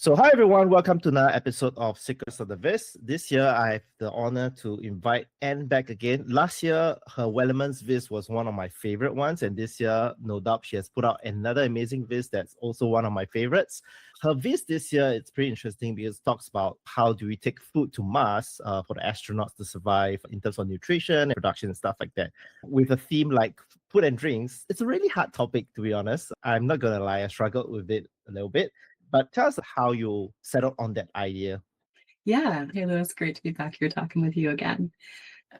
So, hi everyone, welcome to another episode of Secrets of the Viz. This year, I have the honor to invite Anne back again. Last year, her Wellerman's Viz was one of my favorite ones, and this year, no doubt, she has put out another amazing Viz that's also one of my favorites. Her Viz this year, it's pretty interesting because it talks about how do we take food to Mars for the astronauts to survive in terms of nutrition and production and stuff like that. With a theme like food and drinks, it's a really hard topic, to be honest. I'm not going to lie, I struggled with it a little bit. But tell us how you settled on that idea. Yeah. Hey, Lewis, great to be back here talking with you again.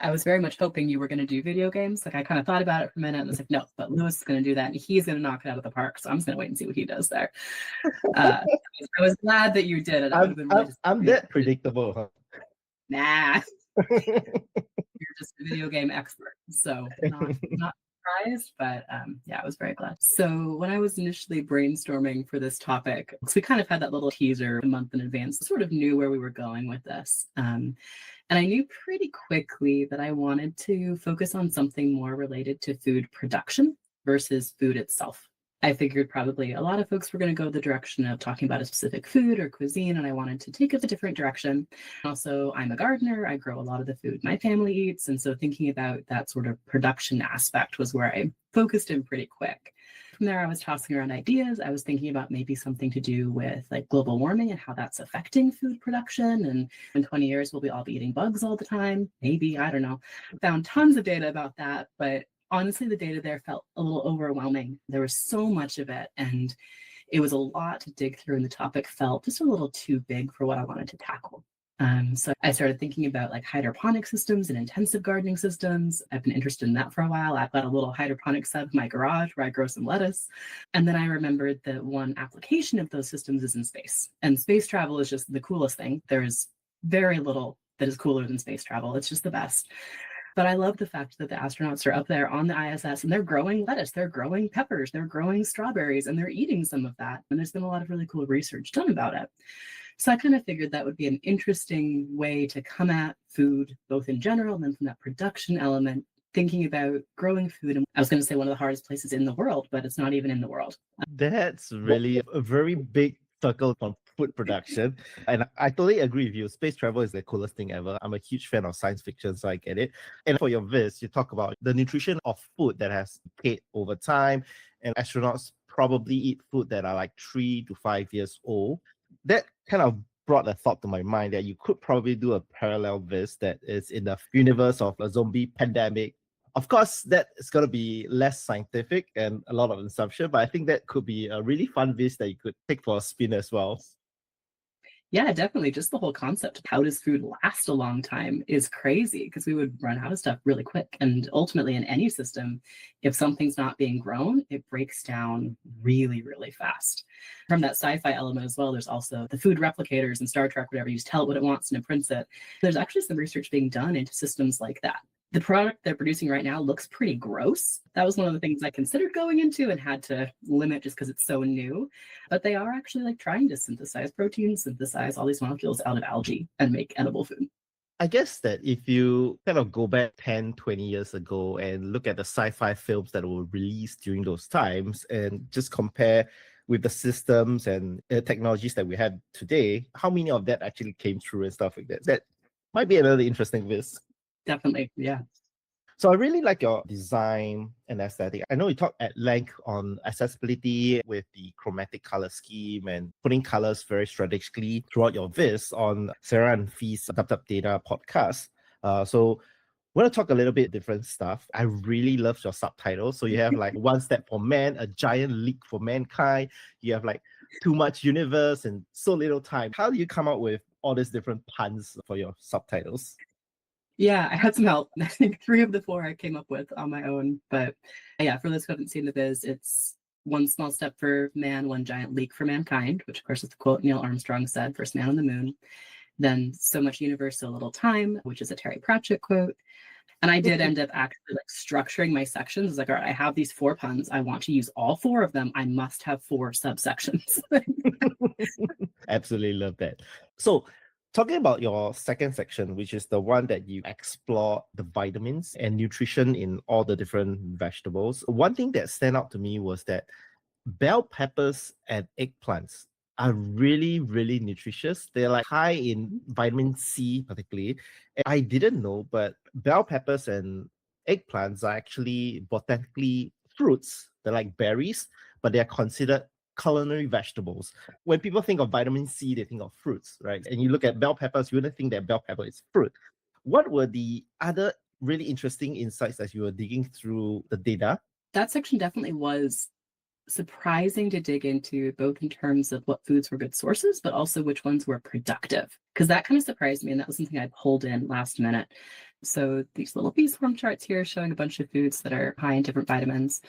I was very much hoping you were going to do video games. Like I kind of thought about it for a minute and was like, no, but Lewis is going to do that and he's going to knock it out of the park. So I'm just going to wait and see what he does there. I was glad that you did it. I'm that predictable, huh? Nah. You're just a video game expert. So not surprised, but yeah, I was very glad. So when I was initially brainstorming for this topic, so we kind of had that little teaser a month in advance, sort of knew where we were going with this. And I knew pretty quickly that I wanted to focus on something more related to food production versus food itself. I figured probably a lot of folks were going to go the direction of talking about a specific food or cuisine, and I wanted to take it a different direction. Also, I'm a gardener. I grow a lot of the food my family eats, and so thinking about that sort of production aspect was where I focused in pretty quick. From there, I was tossing around ideas. I was thinking about maybe something to do with like global warming and how that's affecting food production. And in 20 years, will we all be eating bugs all the time? Maybe, I don't know. Found tons of data about that, but honestly, the data there felt a little overwhelming. There was so much of it, and it was a lot to dig through, and the topic felt just a little too big for what I wanted to tackle. So I started thinking about like hydroponic systems and intensive gardening systems. I've been interested in that for a while. I've got a little hydroponic set in my garage where I grow some lettuce. And then I remembered that one application of those systems is in space. And space travel is just the coolest thing. There's very little that is cooler than space travel. It's just the best. But I love the fact that the astronauts are up there on the ISS and they're growing lettuce, they're growing peppers, they're growing strawberries, and they're eating some of that. And there's been a lot of really cool research done about it. So I kind of figured that would be an interesting way to come at food, both in general and then from that production element, thinking about growing food. And I was going to say one of the hardest places in the world, but it's not even in the world. That's really a very big circle on food production. And I totally agree with you. Space travel is the coolest thing ever. I'm a huge fan of science fiction, so I get it. And for your Viz, you talk about the nutrition of food that has decayed over time, and astronauts probably eat food that are like 3 to 5 years old. That kind of brought a thought to my mind that you could probably do a parallel Viz that is in the universe of a zombie pandemic. Of course, that is going to be less scientific and a lot of assumption, but I think that could be a really fun Viz that you could take for a spin as well. Yeah, definitely. Just the whole concept of how does food last a long time is crazy because we would run out of stuff really quick. And ultimately, in any system, if something's not being grown, it breaks down really, really fast. From that sci-fi element as well, there's also the food replicators in Star Trek, whatever, you just tell it what it wants and it prints it. There's actually some research being done into systems like that. The product they're producing right now looks pretty gross. That was one of the things I considered going into and had to limit just because it's so new. But they are actually like trying to synthesize proteins, synthesize all these molecules out of algae and make edible food. I guess that if you kind of go back 10, 20 years ago and look at the sci-fi films that were released during those times and just compare with the systems and technologies that we have today, how many of that actually came through and stuff like that? That might be another interesting Viz. Definitely, yeah. So I really like your design and aesthetic. I know you talk at length on accessibility with the chromatic color scheme and putting colors very strategically throughout your Viz on Sarah and Fee's Subtitles Data podcast. So we're going to talk a little bit different stuff. I really love your subtitles. So you have like one step for man, a giant leap for mankind. You have like too much universe and so little time. How do you come up with all these different puns for your subtitles? Yeah, I had some help. I think 3 of the 4 I came up with on my own. But yeah, for those who haven't seen the Viz, it's one small step for man, one giant leap for mankind, which of course is the quote Neil Armstrong said, first man on the moon. Then so much universe, so little time, which is a Terry Pratchett quote. And I did end up actually like structuring my sections. It's like, all right, I have these 4 puns. I want to use all 4 of them. I must have 4 subsections. Absolutely love that. So talking about your second section, which is the one that you explore the vitamins and nutrition in all the different vegetables, one thing that stand out to me was that bell peppers and eggplants are really, really nutritious. They're like high in vitamin C, particularly. And I didn't know, but bell peppers and eggplants are actually botanically fruits. They're like berries, but they're considered culinary vegetables. When people think of vitamin C, they think of fruits, right? And you look at bell peppers, you wouldn't think that bell pepper is fruit. What were the other really interesting insights as you were digging through the data? That section definitely was surprising to dig into, both in terms of what foods were good sources, but also which ones were productive. Because that kind of surprised me, and that was something I pulled in last minute. So these little bee swarm charts here showing a bunch of foods that are high in different vitamins.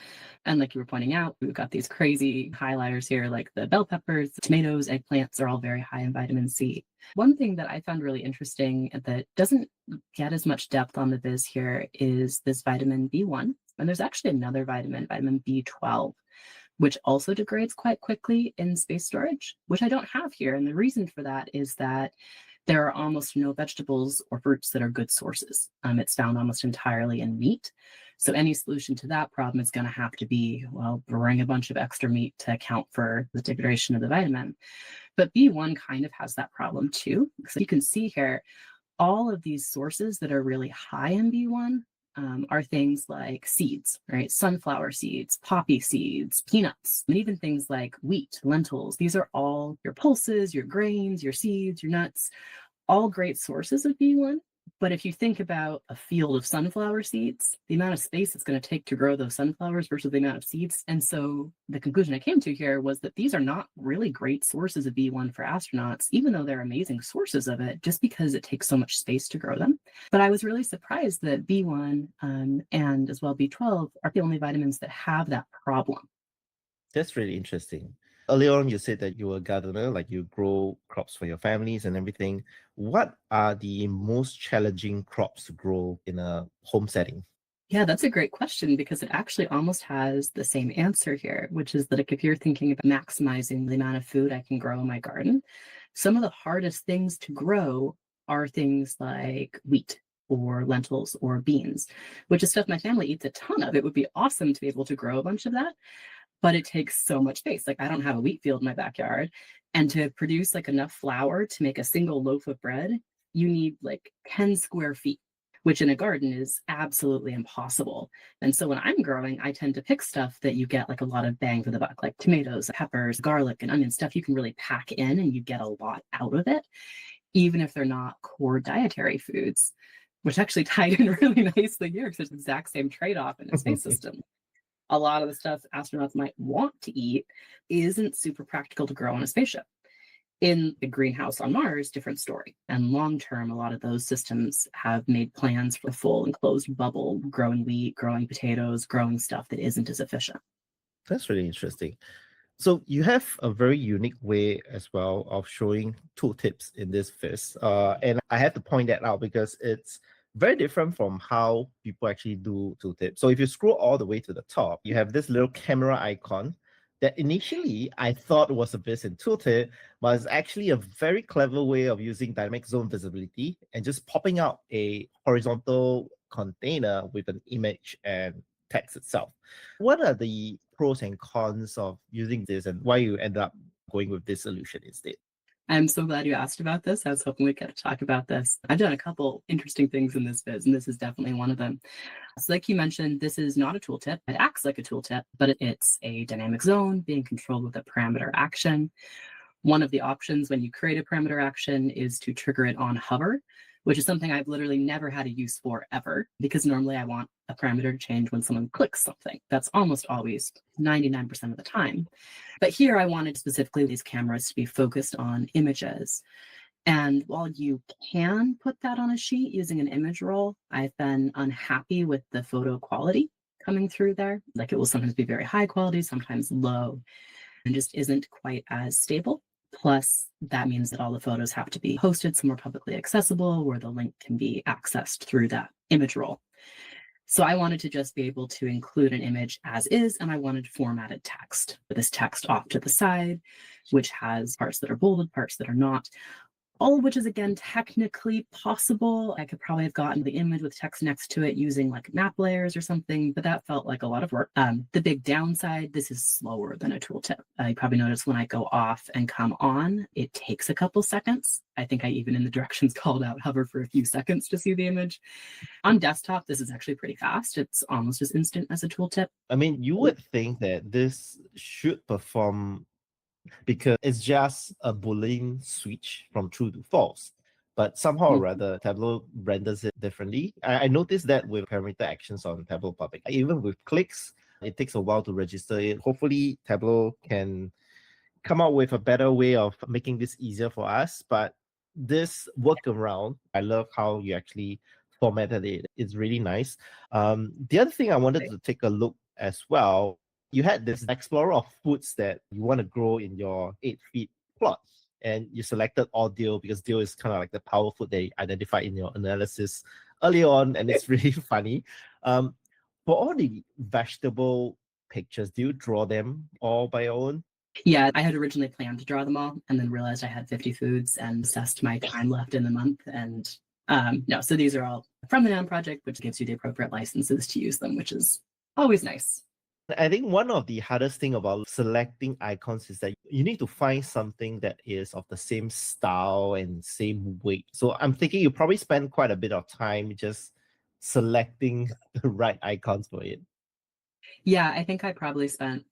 And like you were pointing out, we've got these crazy highlighters here, like the bell peppers, the tomatoes, eggplants are all very high in vitamin C. One thing that I found really interesting that doesn't get as much depth on the viz here is this vitamin B1. And there's actually another vitamin, vitamin B12, which also degrades quite quickly in space storage, which I don't have here. And the reason for that is that there are almost no vegetables or fruits that are good sources. It's found almost entirely in meat. So any solution to that problem is going to have to be, well, bring a bunch of extra meat to account for the degradation of the vitamin. But B1 kind of has that problem too. So you can see here, all of these sources that are really high in B1 are things like seeds, right? Sunflower seeds, poppy seeds, peanuts, and even things like wheat, lentils. These are all your pulses, your grains, your seeds, your nuts, all great sources of B1. But if you think about a field of sunflower seeds, the amount of space it's going to take to grow those sunflowers versus the amount of seeds. And so the conclusion I came to here was that these are not really great sources of B1 for astronauts, even though they're amazing sources of it, just because it takes so much space to grow them. But I was really surprised that B1 and as well B12 are the only vitamins that have that problem. That's really interesting. Earlier on, you said that you were a gardener, like you grow crops for your families and everything. What are the most challenging crops to grow in a home setting? Yeah, that's a great question, because it actually almost has the same answer here, which is that if you're thinking about maximizing the amount of food I can grow in my garden, some of the hardest things to grow are things like wheat or lentils or beans, which is stuff my family eats a ton of. It would be awesome to be able to grow a bunch of that, but it takes so much space. Like, I don't have a wheat field in my backyard. And to produce like enough flour to make a single loaf of bread, you need like 10 square feet, which in a garden is absolutely impossible. And so when I'm growing, I tend to pick stuff that you get like a lot of bang for the buck, like tomatoes, peppers, garlic, and onion, stuff you can really pack in and you get a lot out of it, even if they're not core dietary foods, which actually tied in really nicely here, because it's the exact same trade-off in a space system. A lot of the stuff astronauts might want to eat isn't super practical to grow on a spaceship. In a greenhouse on Mars, different story. And long term, a lot of those systems have made plans for a full enclosed bubble, growing wheat, growing potatoes, growing stuff that isn't as efficient. That's really interesting. So you have a very unique way as well of showing tooltips in this viz. And I have to point that out because it's very different from how people actually do tooltips. So if you scroll all the way to the top, you have this little camera icon that initially I thought was a viz in tooltip, but it's actually a very clever way of using dynamic zone visibility and just popping out a horizontal container with an image and text itself. What are the pros and cons of using this, and why you end up going with this solution instead? I'm so glad you asked about this. I was hoping we'd get to talk about this. I've done a couple interesting things in this viz, and this is definitely one of them. So like you mentioned, this is not a tooltip. It acts like a tooltip, but it's a dynamic zone being controlled with a parameter action. One of the options when you create a parameter action is to trigger it on hover, which is something I've literally never had a use for ever, because normally I want a parameter to change when someone clicks something. That's almost always 99% of the time. But here I wanted specifically these cameras to be focused on images. And while you can put that on a sheet using an image roll, I've been unhappy with the photo quality coming through there. Like, it will sometimes be very high quality, sometimes low, and just isn't quite as stable. Plus, that means that all the photos have to be hosted somewhere publicly accessible where the link can be accessed through that image roll. So I wanted to just be able to include an image as is, and I wanted formatted text, with this text off to the side, which has parts that are bolded, parts that are not. all of which is, again, technically possible. I could probably have gotten the image with text next to it using like map layers or something, but that felt like a lot of work. The big downside, this is slower than a tooltip. You probably notice when I go off and come on, it takes a couple seconds. I think I even in the directions called out hover for a few seconds to see the image. On desktop, this is actually pretty fast. It's almost as instant as a tooltip. I mean, you would think that this should perform because it's just a Boolean switch from true to false. But somehow or rather, Tableau renders it differently. I noticed that with parameter actions on Tableau Public. Even with clicks, it takes a while to register it. Hopefully, Tableau can come up with a better way of making this easier for us. But this workaround, I love how you actually formatted it. It's really nice. The other thing I wanted to take a look as well, you had this explorer of foods that you want to grow in your 8-feet plot. And you selected all dill because dill is kind of like the power food they identified in your analysis early on. And it's really funny. For all the vegetable pictures, do you draw them all by your own? Yeah, I had originally planned to draw them all and then realized I had 50 foods and assessed my time left in the month. And no, so these are all from the Noun project, which gives you the appropriate licenses to use them, which is always nice. I think one of the hardest thing about selecting icons is that you need to find something that is of the same style and same weight. So I'm thinking you probably spend quite a bit of time just selecting the right icons for it. Yeah, I think I probably spent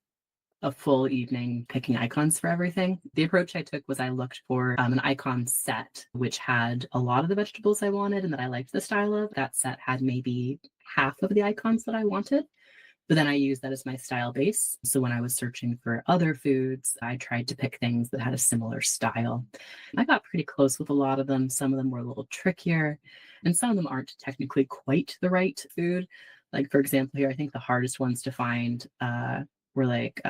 a full evening picking icons for everything. The approach I took was I looked for an icon set, which had a lot of the vegetables I wanted and that I liked the style of. That set had maybe half of the icons that I wanted. But then I used that as my style base. So when I was searching for other foods, I tried to pick things that had a similar style. I got pretty close with a lot of them. Some of them were a little trickier, and some of them aren't technically quite the right food. Like, for example, here, I think the hardest ones to find were like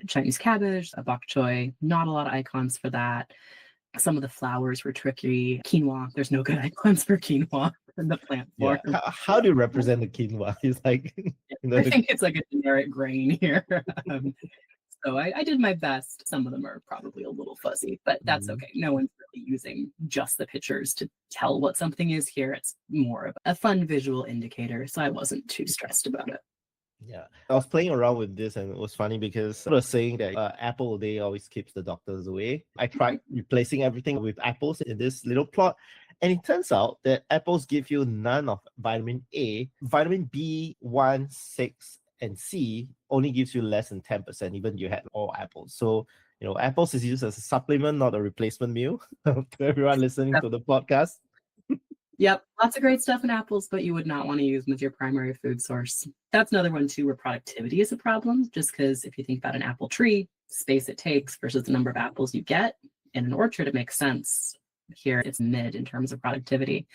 Chinese cabbage, a bok choy, not a lot of icons for that. Some of the flowers were tricky. Quinoa, there's no good icons for quinoa in the plant form. Yeah. How do you represent the quinoa? It's like, I think it's like a generic grain here. So I did my best. Some of them are probably a little fuzzy, but that's okay. No one's really using just the pictures to tell what something is here. It's more of a fun visual indicator. So I wasn't too stressed about it. Yeah, I was playing around with this and it was funny because I was saying that apple a day always keeps the doctors away. I tried replacing everything with apples in this little plot, and it turns out that apples give you none of vitamin A. Vitamin B1, 6, and C only gives you less than 10%, even you had all apples. So, apples is used as a supplement, not a replacement meal to everyone listening to the podcast. Yep, lots of great stuff in apples, but you would not want to use them as your primary food source. That's another one too, where productivity is a problem, just because if you think about an apple tree, space it takes versus the number of apples you get in an orchard, it makes sense. Here it's mid in terms of productivity.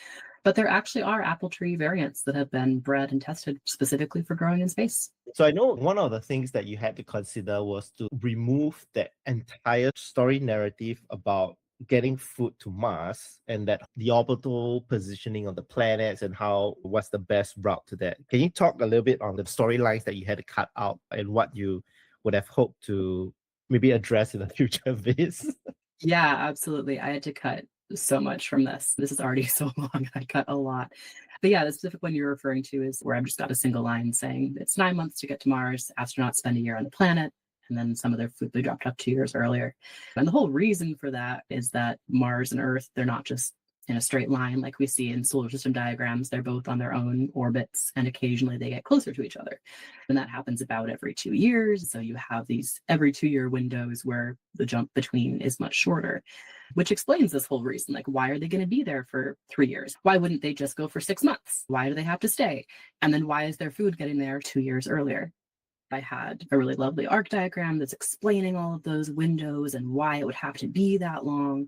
But there actually are apple tree variants that have been bred and tested specifically for growing in space. So I know one of the things that you had to consider was to remove the entire story narrative about getting food to Mars and that the orbital positioning of the planets and what's the best route to that. Can you talk a little bit on the storylines that you had to cut out and what you would have hoped to maybe address in a future viz? Yeah, absolutely. I had to cut so much from this. This is already so long. I cut a lot. But yeah, the specific one you're referring to is where I've just got a single line saying it's 9 months to get to Mars. Astronauts spend a year on the planet. And then some of their food they dropped off 2 years earlier. And the whole reason for that is that Mars and Earth, they're not just in a straight line like we see in solar system diagrams. They're both on their own orbits, and occasionally they get closer to each other. And that happens about every 2 years. So you have these every 2-year windows where the jump between is much shorter, which explains this whole reason. Like, why are they going to be there for 3 years? Why wouldn't they just go for 6 months? Why do they have to stay? And then why is their food getting there 2 years earlier? I had a really lovely arc diagram that's explaining all of those windows and why it would have to be that long.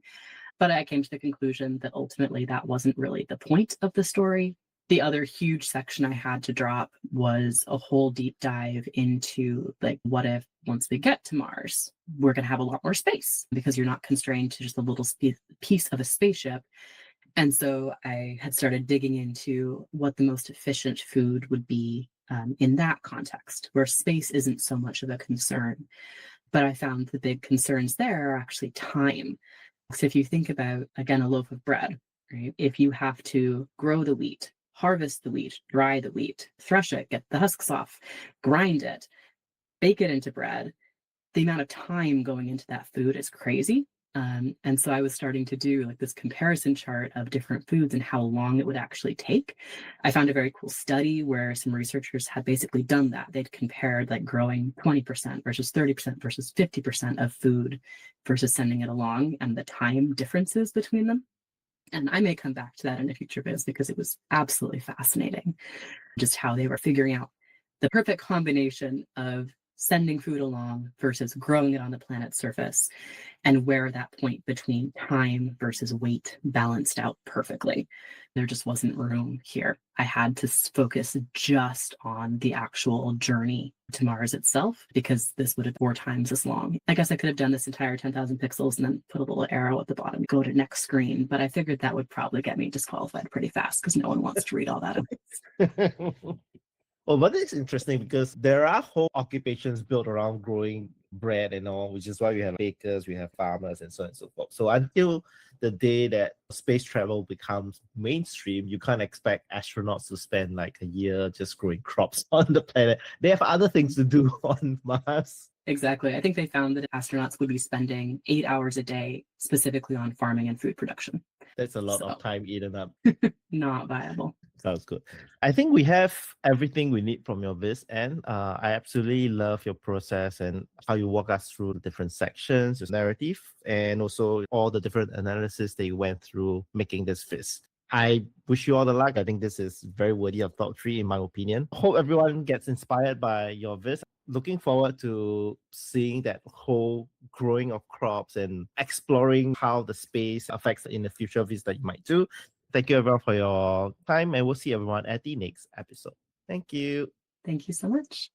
But I came to the conclusion that ultimately that wasn't really the point of the story. The other huge section I had to drop was a whole deep dive into, like, what if once we get to Mars, we're going to have a lot more space because you're not constrained to just a little piece of a spaceship. And so I had started digging into what the most efficient food would be in that context, where space isn't so much of a concern. But I found the big concerns there are actually time. So if you think about, again, a loaf of bread, right? If you have to grow the wheat, harvest the wheat, dry the wheat, thresh it, get the husks off, grind it, bake it into bread, the amount of time going into that food is crazy. And so I was starting to do like this comparison chart of different foods and how long it would actually take. I found a very cool study where some researchers had basically done that. They'd compared like growing 20% versus 30% versus 50% of food versus sending it along and the time differences between them. And I may come back to that in a future viz because it was absolutely fascinating just how they were figuring out the perfect combination of sending food along versus growing it on the planet's surface, and where that point between time versus weight balanced out perfectly. There just wasn't room here. I had to focus just on the actual journey to Mars itself because this would have 4 times as long. I guess I could have done this entire 10,000 pixels and then put a little arrow at the bottom, go to next screen, but I figured that would probably get me disqualified pretty fast because no one wants to read all that. Well, but it's interesting because there are whole occupations built around growing bread and all, which is why we have bakers, we have farmers, and so on and so forth. So until the day that space travel becomes mainstream, you can't expect astronauts to spend like a year just growing crops on the planet. They have other things to do on Mars. Exactly. I think they found that astronauts would be spending 8 hours a day specifically on farming and food production. That's a lot of time eaten up. Not viable. Sounds good. I think we have everything we need from your Viz, and I absolutely love your process and how you walk us through the different sections, your narrative, and also all the different analysis that you went through making this Viz. I wish you all the luck. I think this is very worthy of top 3 in my opinion. Hope everyone gets inspired by your Viz. Looking forward to seeing that whole growing of crops and exploring how the space affects in the future Viz that you might do. Thank you everyone for your time, and we'll see everyone at the next episode. Thank you. Thank you so much.